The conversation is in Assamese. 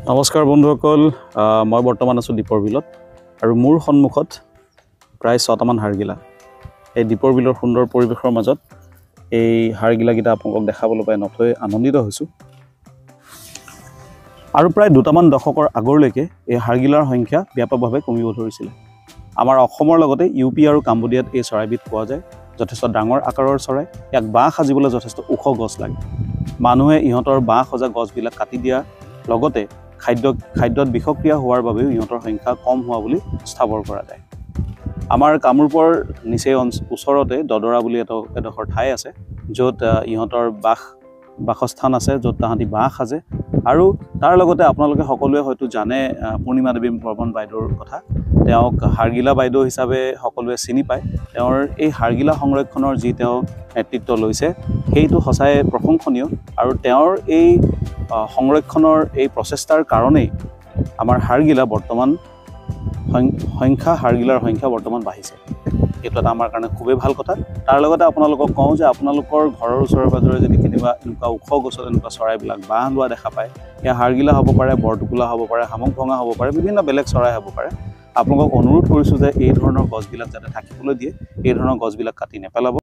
নমস্কাৰ বন্ধুসকল, মই বৰ্তমান আছোঁ দীপৰ বিলত আৰু মোৰ সন্মুখত প্ৰায় 6টামান হাড়গিলা। এই দীপৰ বিলৰ সুন্দৰ পৰিৱেশৰ মাজত এই হাড়গিলাকেইটা আপোনালোকক দেখাবলৈ পাই নথৈ আনন্দিত হৈছোঁ। আৰু প্ৰায় 2টামান দশকৰ আগলৈকে এই হাড়গিলাৰ সংখ্যা ব্যাপকভাৱে কমিব ধৰিছিলে। আমাৰ অসমৰ লগতে ইউপি আৰু কাম্বোডিয়াত এই চৰাইবিধ পোৱা যায়। যথেষ্ট ডাঙৰ আকাৰৰ চৰাই, ইয়াক বাঁহ সাজিবলৈ যথেষ্ট ওখ গছ লাগে। মানুহে ইহঁতৰ বাঁহ সজা গছবিলাক কাটি দিয়াৰ লগতে খাদ্যত বিষক্ৰিয়া হোৱাৰ বাবেও ইহঁতৰ সংখ্যা কম হোৱা বুলি স্থাৱৰ কৰা যায়। আমাৰ কামৰূপৰ নিচেই ওচৰতে দদৰা বুলি এডোখৰ ঠাই আছে, য'ত ইহঁতৰ বাসস্থান আছে, য'ত তাহাঁতি বাঁহ সাজে। আৰু তাৰ লগতে আপোনালোকে সকলোৱে হয়তো জানে পূৰ্ণিমা দেৱী বৰ্মন বাইদেউৰ কথা। তেওঁক হাড়গিলা বাইদেউ হিচাপে সকলোৱে চিনি পায়। তেওঁৰ এই হাড়গিলা সংৰক্ষণৰ যি তেওঁ নেতৃত্ব লৈছে, সেইটো সঁচাই প্ৰশংসনীয়। আৰু তেওঁৰ এই সংৰক্ষণৰ এই প্ৰচেষ্টাৰ কাৰণেই আমাৰ হাড়গিলাৰ সংখ্যা বৰ্তমান বাঢ়িছে। এইটো এটা আমাৰ কাৰণে খুবেই ভাল কথা। তাৰ লগতে আপোনালোকক কওঁ যে আপোনালোকৰ ঘৰৰ ওচৰে পাজৰে যদি কেতিয়াবা এনেকুৱা ওখ গছত এনেকুৱা চৰাইবিলাক বাঁহ লোৱা দেখা পায়, সেয়া হাড়গিলা হ'ব পাৰে, বৰটোকোলা হ'ব পাৰে, শামুক ভঙা হ'ব পাৰে, বিভিন্ন বেলেগ চৰাই হ'ব পাৰে। আপোনালোকক অনুৰোধ কৰিছোঁ যে এই ধৰণৰ গছবিলাক যাতে থাকিবলৈ দিয়ে, এই ধৰণৰ গছবিলাক কাটি নেপেলাব।